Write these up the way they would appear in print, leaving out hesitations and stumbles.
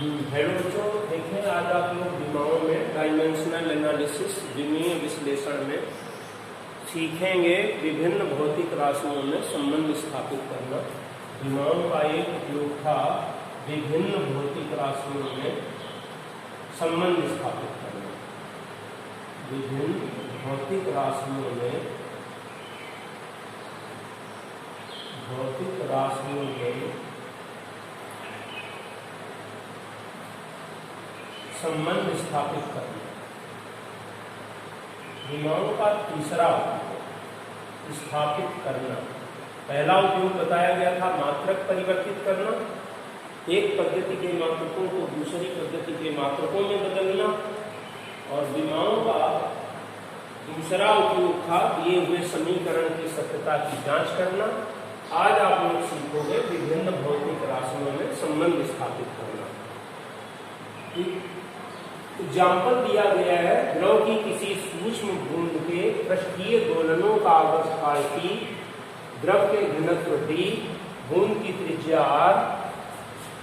Hello बच्चों, देखें आज आप लोग विमाओं में डायमेंशनल एनालिसिस विमीय विश्लेषण में सीखेंगे विभिन्न भौतिक राशियों में संबंध स्थापित करना। विमाओं का एक उपयोग था विभिन्न भौतिक राशियों में संबंध स्थापित करना। विभिन्न भौतिक राशियों में संबंध स्थापित करना। विमाओं का तीसरा उपयोग स्थापित करना। पहला उपयोग बताया गया था मात्रक परिवर्तित करना, एक पद्धति के मात्रकों को दूसरी पद्धति के मात्रकों में बदलना। और विमाओं का दूसरा उपयोग था दिए हुए समीकरण की सत्यता की जांच करना। आज आप लोग सीखोगे विभिन्न भौतिक राशियों में संबंध स्थापित करना। एग्जाम्पल दिया गया है, द्रव की किसी सूक्ष्म बूंद के पृष्ठीय दोलनों का आवर्तकाल T, द्रव के घनत्व D, बूंद की त्रिज्या R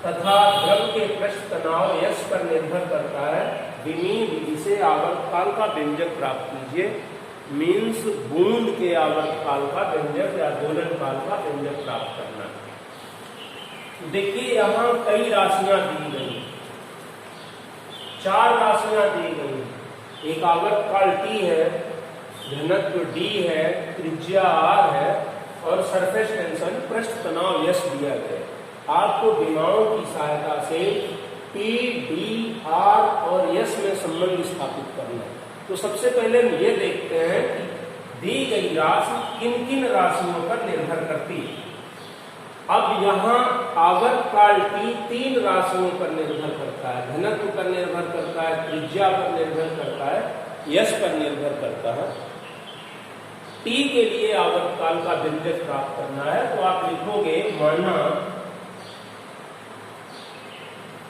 तथा द्रव के पृष्ठ तनाव S पर निर्भर करता है। विमीय विधि से आवर्तकाल का व्यंजक प्राप्त कीजिए। मीन्स बूंद के आवर्तकाल का व्यंजक या दोलन काल का व्यंजक प्राप्त करना। देखिए यहाँ कई राशियां दी गई, 4 राशियां दी गई। एक आवर्तकाल T है, घनत्व D है, त्रिज्या R है और सरफेस टेंशन पृष्ठ तनाव S दिया गया है। आपको विमाओं की सहायता से T, D, R और S में संबंध स्थापित करना है। तो सबसे पहले हम ये देखते हैं कि दी गई राशि किन किन राशियों पर निर्भर करती है। अब यहाँ आवर्तकाल T 3 राशियों पर निर्भर करता है। घनत्व पर निर्भर करता है, त्रिज्या पर निर्भर करता है, यश पर निर्भर करता है। T के लिए आवर्तकाल का व्यंजक प्राप्त करना है तो आप लिखोगे माना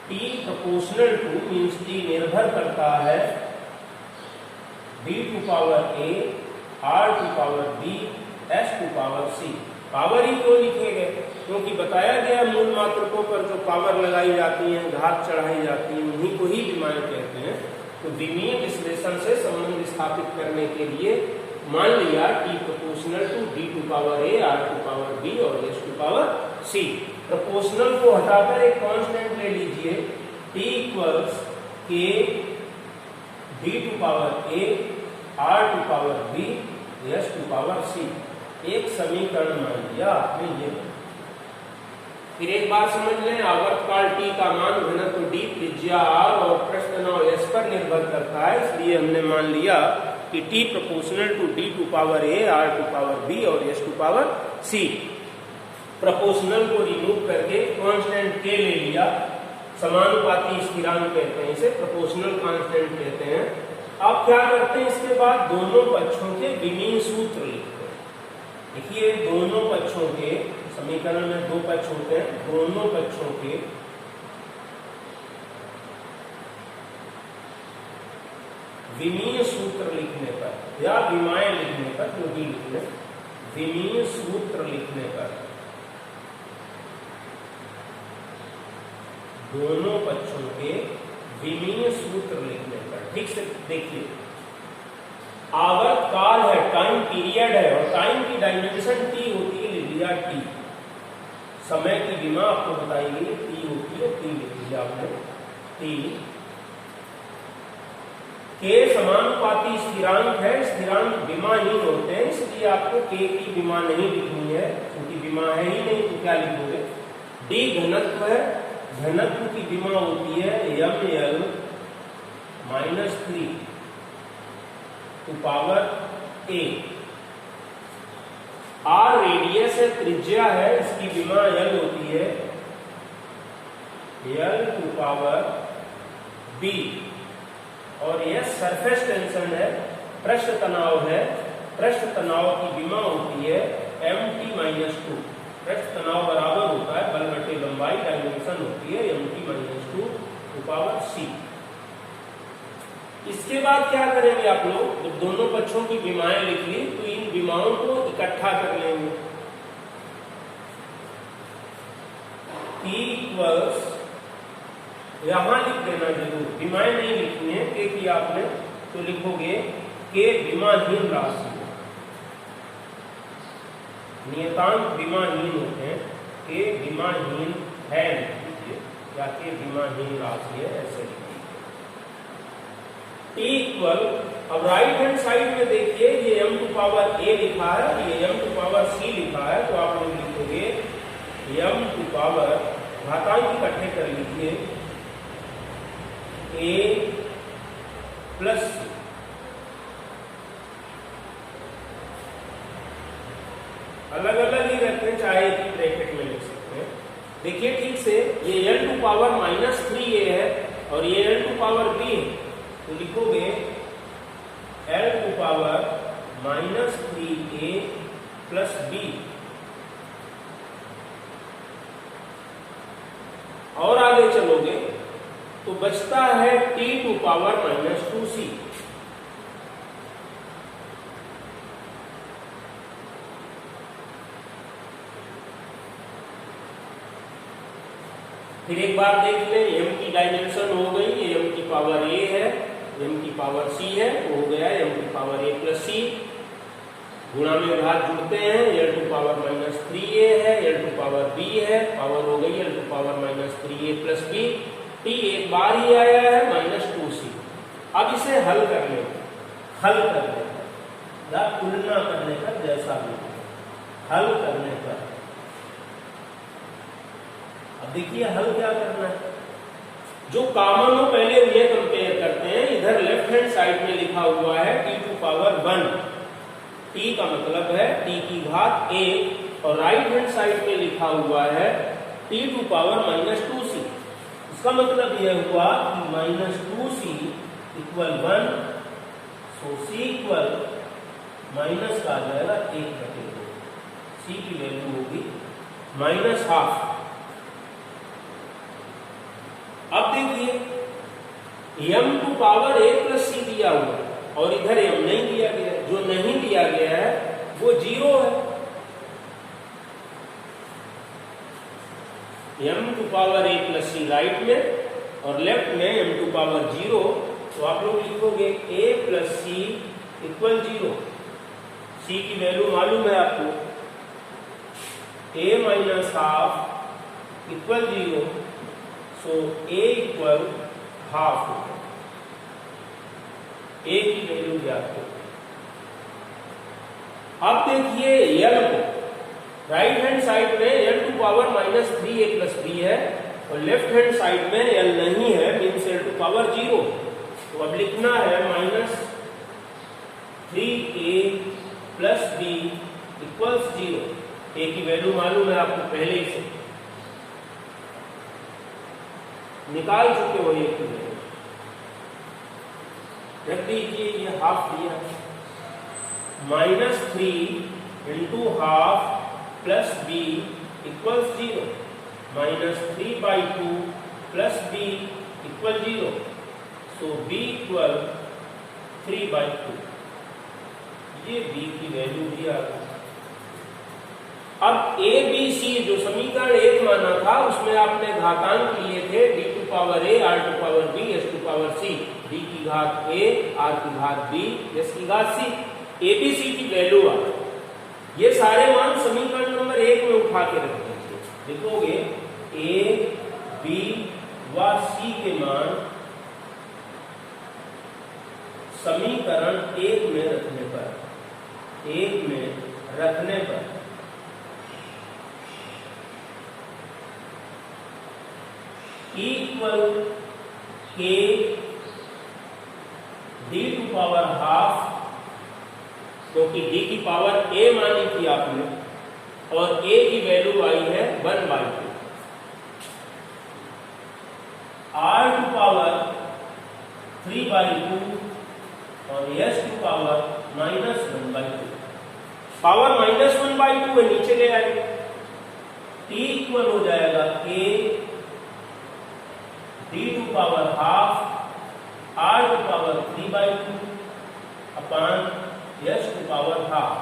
T proportional to means T निर्भर करता है D to power A, R to power B, S to power C। Power ही क्यों लिखे गए? क्योंकि बताया गया मूल मात्रकों पर जो पावर लगाई जाती है, घात चढ़ाई जाती है, उन्हीं को ही विमाएं कहते हैं। तो विमीय विश्लेषण से संबंध स्थापित करने के लिए मान लिया T proportional to D to power A, R to power B और S to power C। Proportional को हटाकर एक कांस्टेंट ले लीजिए, T equals K D to power A, R to power B, S to power C। एक समीकरण मान लिया आपने ये। फिर एक बात समझ लें, आवर्तकाल T का मान घनत्व D, त्रिज्या R और पृष्ठ तनाव S पर निर्भर करता है। इसलिए हमने मान लिया कि T proportional to D to power A, R to power B और S to power C। Proportional को रिमूव करके कांस्टेंट K ले लिया, समानुपाती स्थिरांक कहते हैं इसे, प्रोपोर्शनल कांस्टेंट कहते हैं। अब क्या करते हैं, इसके बाद दोनों पक्षों के विमीय सूत्र लिखते हैं। देखिए दोनों पक्षों के, समीकरण में 2 पक्ष होते हैं, दोनों पक्षों के विमीय सूत्र लिखने पर या विमाएं लिखने पर, जो भी लिखने, विमीय सूत्र लिखने पर दोनों पक्षों के विमीय सूत्र लिखने पर, ठीक से देखिए, आवर्तकाल है, टाइम पीरियड है और टाइम की डायमेंशन T होती है, लिया T। समय की विमा आपको बताएंगे T होती है, T लिख लिया आपने T। K समानुपाती स्थिरांक है, स्थिरांक विमाहीन होते हैं, इसलिए आपको K की विमा नहीं लिखनी है, क्योंकि विमा है ही नहीं तो क्या लिखोगे। D घनत्व है, घनत्व की विमा होती है ml -3 to power A। R radius है, त्रिज्या है, इसकी विमा L होती है L टू पावर B। और यह सरफेस टेंशन है, पृष्ठ तनाव है, पृष्ठ तनाव की विमा होती है mt-2। पृष्ठ तनाव बराबर होता है बल बटे लंबाई, डायमेंशन होती है mt-2 टू पावर C। इसके बाद क्या करेंगे आप लोग, जब दोनों पक्षों की विमाएं लिख ली तो इन विमाओं को इकट्ठा कर लेंगे। T इक्वल्स यहां लिख देना जरूर, विमाएं नहीं लिखनी है के की आपने, तो लिखोगे के विमाहीन राशि, नियतांक विमाहीन होते हैं, के विमाहीन है लिखिए या के विमाहीन राशि है ऐसे लिखिए। टी इक्वल, अब राइट हैंड साइड में देखिए ये m टू पावर a लिखा है, ये m टू पावर c लिखा है, तो आप लोग लिखोगे m टू पावर, घातांक इकट्ठे कर लीजिए, a प्लस c, अलग अलग ही रखते हैं, चाहे एक ब्रैकेट में लिख सकते हैं। देखिए ठीक से, ये l टू पावर -3a है और ये l टू पावर b है, तो लिखोगे l to power -3a plus b, और आगे चलोगे तो बचता है t टू पावर -2c। फिर एक बार देख लें, m की डायमेंशन हो गई, ये m की पावर a है, m की पावर c है, तो हो गया m की पावर a प्लस c, गुणा में घात जुड़ते हैं, l टू पावर -3a है, l टू पावर b है, पावर हो गई l to power -3a plus b, t एक बार ही आया है -2c। अब इसे हल करने का या तुलना करने का, जैसा भी हल करने का, अब देखिए हल क्या करना है, जो कॉमन हो पहले ये कंपेयर करते हैं। इधर लेफ्ट हैंड साइड में लिखा हुआ है t टू पावर 1, t का मतलब है t की घात 1, और राइट हैंड साइड में लिखा हुआ है t टू पावर -2c। इसका मतलब यह हुआ कि -2c इक्वल 1, सो c इक्वल माइनस का आ जाएगा 1/2, c की वैल्यू होगी -12। अब देखिए m to power a plus c दिया हुआ है और इधर m नहीं दिया गया, जो नहीं दिया गया है वो 0 है। m to power a plus c right में और लेफ्ट में m टू पावर 0, तो आप लोग लिखोगे a plus c equal 0। c की वैल्यू मालूम है आपको, a minus half equal 0, so a equal half होगा, a की वैल्यू ज्ञात हो। अब देखिए l को, राइट हैंड साइड में l to power -3a plus b है और लेफ्ट हैंड साइड में l नहीं है, मीन्स l टू पावर 0, तो अब लिखना है -3a plus b equals 0। a की वैल्यू मालूम है आपको पहले ही से, निकाल चुके हो, एक रख दीजिए, ये हाफ दिया, -3 into half plus b equals 0, -3/2 plus b equal 0, सो b इक्वल 3/2, ये b की वैल्यू दिया। अब a b c जो समीकरण 1 माना था उसमें आपने घातांक लिए थे d to power a, r to power b, s to power c, d की घात a, r की घात b, s की घात c, a b c की वैल्यू आ, ये सारे मान समीकरण नंबर 1 में उठा के रख दीजिए। लिखोगे a b व c के मान समीकरण 1 में रखने पर, equal k d to power half, क्योंकि d की पावर a मानी थी आपने और a की वैल्यू आई है 1/2, r टू पावर 3/2 और s टू पावर -1/2, पावर -1/2 है, नीचे ले आएंगे, t इक्वल हो जाएगा k d to power half r to power 3/2 upon s to power half.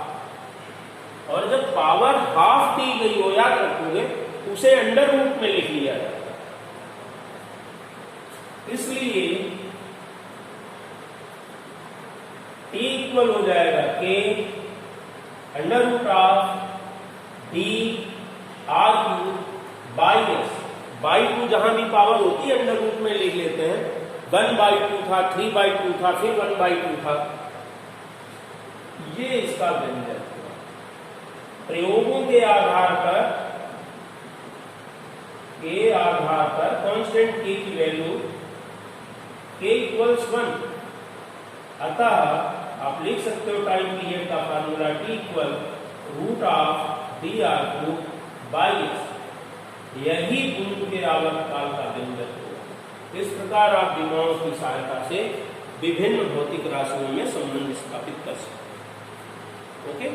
और जब पावर हाफ दी गई हो, याद रखोगे, उसे अंडर रूट में लिख लिया जाता है। इसलिए t इक्वल हो जाएगा k under root of d r q by s. By two जहां भी पावर होती है अंडर रूट में लिख लेते हैं। 1/2 था, 3/2 था, फिर 1/2 था। ये इसका व्यंजक हुआ। प्रयोगों के आधार पर कांस्टेंट k की वैल्यू k इक्वल्स 1। अतः आप लिख सकते हो टाइम पीरियड का formula t equal root of d r cube by s. यही बूंद के आवर्तकाल का व्यंजक होगा। इस प्रकार आप विमाओं की सहायता से विभिन्न भौतिक राशियों में संबंध स्थापित कर सकते हैं। ओके।